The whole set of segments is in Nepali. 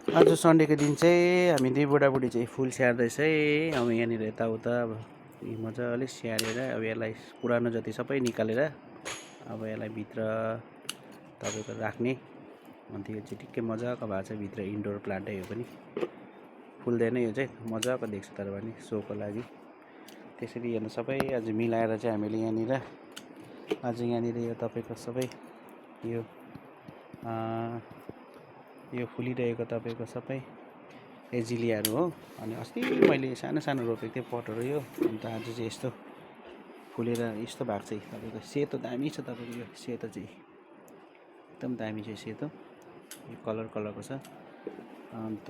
आज सन्डेको दिन चाहिँ हामी दुई बुढाबुढी चाहिँ फुल स्याहार्दैछ है। अब यहाँनिर यताउता अब मजाले स्याहारेर अब यसलाई पुरानो जति सबै निकालेर अब यसलाई भित्र तपाईँको राख्ने। अन्त यो चाहिँ ठिक्कै मजाको भएको छ, भित्र इन्डोर प्लान्ट हो यो पनि। फुल्दैन यो चाहिँ मजाको देख्छ तर पनि सोको लागि। त्यसरी हेर्नु सबै आज मिलाएर चाहिँ हामीले यहाँनिर आज यहाँनिर यो तपाईँको सबै यो फुलिरहेको तपाईँको सबै एजिलियाहरू हो। अनि अस्ति मैले सानो सानो रोपेको थिएँ पटहरू यो, अन्त आज चाहिँ यस्तो फुलेर यस्तो भएको चाहिँ तपाईँको सेतो दामी छ। तपाईँको यो सेतो चाहिँ एकदम दामी छ, सेतो यो कलरको छ। अन्त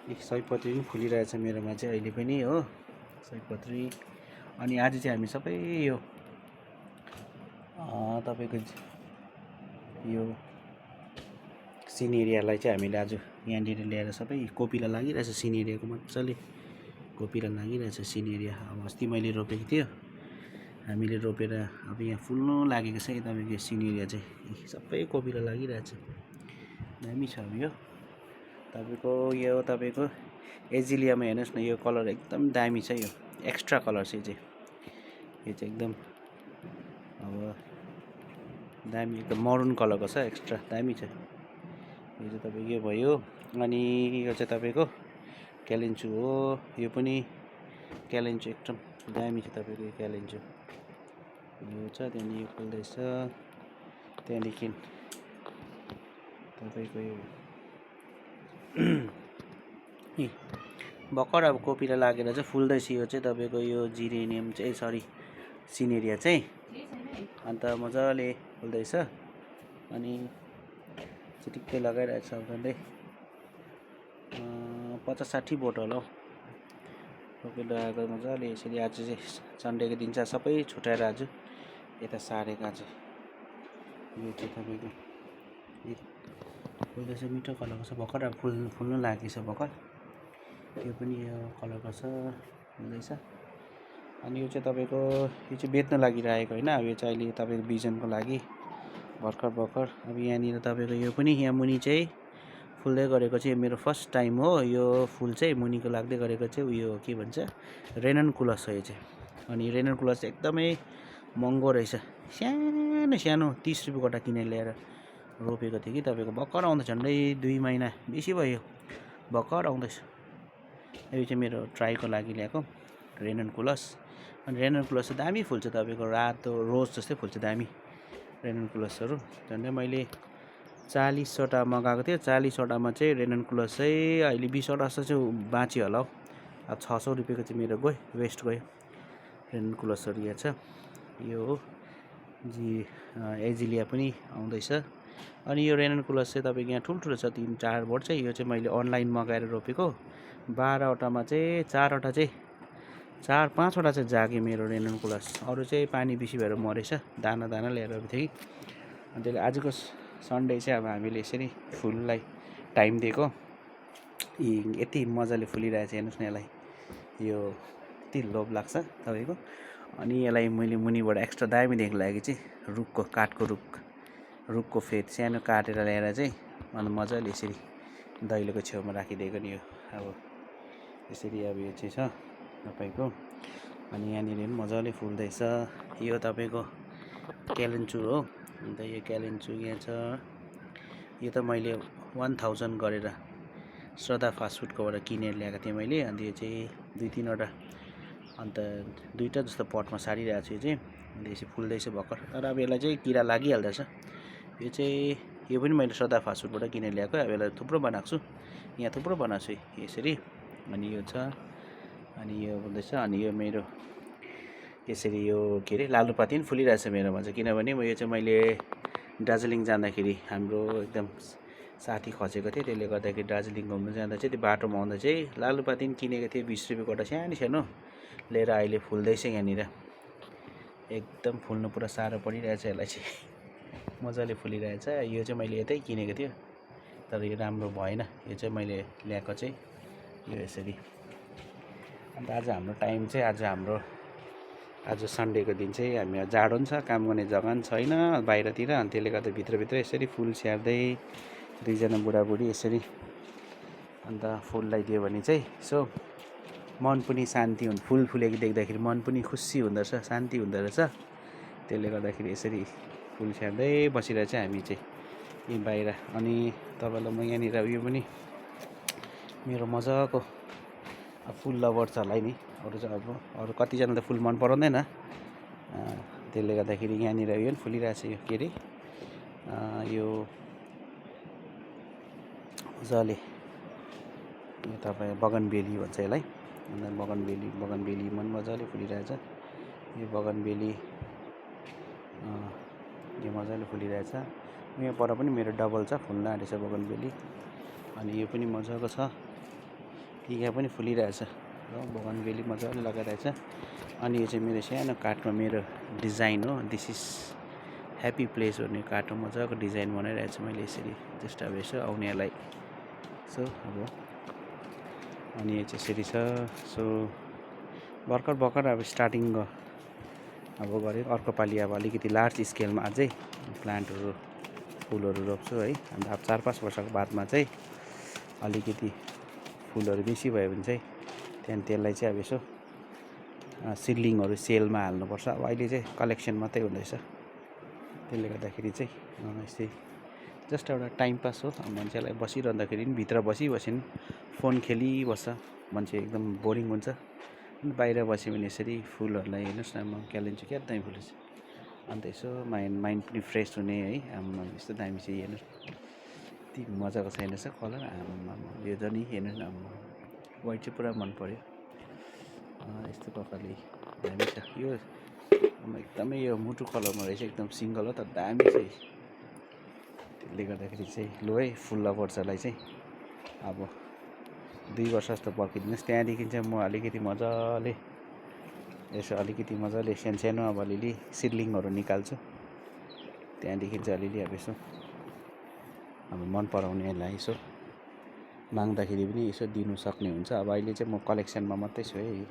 सयपत्री पनि फुलिरहेछ मेरोमा चाहिँ अहिले पनि हो, सयपत्री। अनि आज चाहिँ हामी सबै यो तपाईँको यो सिनेरियालाई चाहिँ हामीले आज यहाँनिर ल्याएर सबै कोपिला लागिरहेछ। सिनेरियाको मजाले कोपिला लागिरहेछ सिनेरिया। अब अस्ति मैले रोपेको थियो, हामीले रोपेर अब यहाँ फुल्नु लागेको छ तपाईँको सिनेरिया चाहिँ सबै कोपिला लागिरहेछ, दामी छ। अब यो तपाईँको एजिलियामा हेर्नुहोस् न, यो कलर एकदम दामी छ। यो एक्स्ट्रा कलर छ यो चाहिँ एकदम अब दामी, एकदम मरुन कलरको छ, एक्स्ट्रा दामी छ यो चाहिँ तपाईँको। यो भयो। अनि यो चाहिँ तपाईँको क्यालेन्चु हो, यो पनि क्यालेन्चु एकदम दामी छ तपाईँको यो क्यालेन्चु। यो छ त्यहाँदेखि यो फुल्दैछ, त्यहाँदेखि तपाईँको यो भर्खर अब कोपिला लागेर चाहिँ फुल्दैछ। यो चाहिँ तपाईँको यो जिरेनियम चाहिँ सिनेरिया चाहिँ अन्त मजाले फुल्दैछ। अनि चिटिक्कै लगाइरहेको छ झन्डै 50-60 बोट होला हौ रोपेर लगाएको मजाले यसरी। आज चाहिँ सन्डेको दिन चाहिँ सबै छुट्याएर आज यता सारेको। आज यो चाहिँ तपाईँको फुल्दैछ, मिठो कलरको छ, भर्खर अब फुल्नु लागेको छ भर्खर। यो पनि यो कलरको छ, फुल्दैछ। अनि यो चाहिँ तपाईँको यो चाहिँ बेच्न लागि राखेको होइन, अब यो चाहिँ अहिले तपाईँको बिजनको लागि भर्खर। अब यहाँनिर तपाईँको यो पनि यहाँ मुनि चाहिँ फुल्दै गरेको चाहिँ मेरो फर्स्ट टाइम हो। यो फुल चाहिँ मुनिको लाग्दै गरेको चाहिँ उयो के भन्छ रेननकुलस हो यो चाहिँ। अनि रेननकुलस चाहिँ एकदमै महँगो रहेछ, सानो 30 रुपियाँ गोटा किनेर ल्याएर रोपेको थिएँ कि तपाईँको। भर्खर आउँदैछ, झन्डै 2 महिना बेसी भयो भर्खर आउँदैछ। यो चाहिँ मेरो ट्राईको लागि ल्याएको रेननकुलस। अनि रेननकुलस चाहिँ दामी फुल्छ तपाईँको, रातो रोज जस्तै फुल्छ, दामी रेननकुलसहरू। झन्डै मैले 40वटा मगाएको थियो, 40वटामा चाहिँ रेननकुलस चाहिँ अहिले 20वटा जस्तो चाहिँ बाँच्यो होला हौ। अब 600 रुपियाँको चाहिँ मेरो वेस्ट गयो रेननकुलसहरू। यहाँ छ यो हो एजिलिया पनि आउँदैछ। अनि यो रेननकुलस चाहिँ तपाईँको यहाँ ठुल्ठुलो छ, 3-4 बोट चाहिँ। यो चाहिँ मैले अनलाइन मगाएर रोपेको, 12वटामा चाहिँ 4वटा चाहिँ 4-5वटा चाहिँ जाग्यो मेरो रेननकुलस। अरू चाहिँ पानी बेसी भएर मरेछ, दाना ल्याएर रोपेको थिएँ कि। अनि त्यसले आजको सन्डे चाहिँ अब हामीले यसरी फुललाई टाइम दिएको। यति मजाले फुलिरहेछ हेर्नुहोस् न, यसलाई यो यति लोभ लाग्छ तपाईँको। अनि यसलाई मैले मुनिबाट एक्स्ट्रा दामी देख्न लागि चाहिँ काठको रुखको फेद सानो काटेर ल्याएर चाहिँ अनि मजाले यसरी दैलोको छेउमा राखिदिएको नि। यो अब यसरी अब यो चाहिँ छ तपाईँको। अनि यहाँनिर पनि मजाले फुल्दैछ। यो तपाईँको क्यालेन्चु हो। अन्त यो क्यालेन्चु यहाँ छ, यो त मैले 1000 गरेर श्रद्धा फास्टफुडकोबाट किनेर ल्याएको थिएँ मैले। अन्त यो चाहिँ 2-3वटा, अन्त 2टा जस्तो पटमा सारिरहेको छु यो चाहिँ। अन्त यसरी फुल्दैछ भर्खर, तर अब यसलाई चाहिँ किरा लागिहाल्दछ यो चाहिँ। यो पनि मैले श्रद्धा फास्टफुडबाट किनेर ल्याएको, अब यसलाई थुप्रो बनाएको छु, यहाँ थुप्रो बनाएको छु यसरी। अनि यो छ, अनि यो फुल्दैछ। अनि यो मेरो यसरी यो के अरे लालुपाती पनि फुलिरहेछ मेरोमा चाहिँ, किनभने यो चाहिँ मैले दार्जिलिङ जाँदाखेरि हाम्रो एकदम साथी खसेको थियो, त्यसले गर्दाखेरि दार्जिलिङ घुम्नु जाँदा चाहिँ त्यो बाटोमा आउँदा चाहिँ लालुपाती पनि किनेको थिएँ 20 रुपियाँ गोटा, सानो लिएर अहिले फुल्दैछ यहाँनिर। एकदम फुल्नु पुरा साह्रो परिरहेछ यसलाई चाहिँ, मजाले फुलिरहेछ। यो चाहिँ मैले यतै किनेको थियो, तर यो राम्रो भएन। यो चाहिँ मैले ल्याएको चाहिँ यो यसरी। अन्त आज हाम्रो टाइम चाहिँ आज सन्डेको दिन चाहिँ हामी जाडो पनि छ, काम गर्ने जग्गा पनि छैन बाहिरतिर। अनि त्यसले गर्दा भित्रभित्र यसरी फुल स्याहार्दै दुईजना बुढाबुढी यसरी अन्त फुललाई दियो भने चाहिँ यसो मन पनि शान्ति हुन्छ। फुल फुलेको देख्दाखेरि मन पनि खुसी हुँदो रहेछ, शान्ति हुँदो रहेछ। त्यसले गर्दाखेरि यसरी फुल स्याहार्दै बसिरहेछ हामी चाहिँ यहीँ बाहिर। अनि तपाईँलाई म यहाँनिर यो पनि मेरो मजाको फुल लभर छ होला नि, अरू चाहिँ अब अरू कतिजनाले फुल मन पराउँदैन, त्यसले गर्दाखेरि यहाँनिर यो पनि फुलिरहेछ। यो के अरे यो मजाले यो तपाईँ बगनबेली भन्छ यसलाई। अन्त बगनबेली मन मजाले फुलिरहेछ। यो बगनबेली यो मजाले फुलिरहेछ। यहाँ पर पनि मेरो डबल छ, फुल्न आँटेछ बगनबेली। अनि यो पनि मजाको छ, यहाँ पनि फुलिरहेछ र बगनबेली मजाले लगाइरहेछ। अनि यो चाहिँ मेरो सानो काठमा मेरो डिजाइन हो। दिस इज ह्याप्पी प्लेस भन्ने काठमा मजाको डिजाइन बनाइरहेको छु मैले यसरी। जस्ट अब यसो आउनेहरूलाई सो अब अनि यो चाहिँ यसरी छ। सो भर्खर अब स्टार्टिङ अब गरेँ। अर्को पालि अब अलिकति लार्ज स्केलमा अझै प्लान्टहरू फुलहरू रोप्छु है। अन्त अब 4-5 वर्षको बादमा चाहिँ अलिकति फुलहरू बेसी भयो भने चाहिँ त्यहाँदेखि त्यसलाई चाहिँ अब यसो सिडलिङहरू सेलमा हाल्नुपर्छ। अब अहिले चाहिँ कलेक्सन मात्रै हुँदैछ। त्यसले गर्दाखेरि चाहिँ यस्तै जस्ट एउटा टाइम पास हो। मान्छेलाई बसिरहँदाखेरि पनि भित्र बसी फोन खेलिबस्छ मान्छे, एकदम बोरिङ हुन्छ। बाहिर बस्यो भने यसरी फुलहरूलाई हेर्नुहोस् न, म क्यालेन्डर क्या दामी फुलेछ। अन्त यसो माइन्ड पनि फ्रेस हुने है। आम्मा यस्तो दामी चाहिँ हेर्नुहोस्, यति मजाको छ हेर्नुहोस् कलर। आम्मा यो झन् हेर्नुहोस् न, वाइट चाहिँ पुरा मन पर्यो। यस्तो प्रकारले दामी छ यो। एकदमै यो मुटु कलरमा रहेछ, एकदम सिङ्गल हो तर दामी छ। त्यसले गर्दाखेरि चाहिँ लु है फुल लभर्सहरूलाई चाहिँ अब 2 वर्ष जस्तो पर्खिदिनुहोस्। त्यहाँदेखि चाहिँ म अलिकति मजाले यसो अलिकति मजाले सानो अब अलिअलि सिडलिङहरू निकाल्छु। त्यहाँदेखि चाहिँ अलिअलि अब यसो अब मन पराउनेलाई यसो माग्दाखेरि पनि यसो दिनु सक्ने हुन्छ। अब अहिले चाहिँ म कलेक्सनमा मात्रै छु है।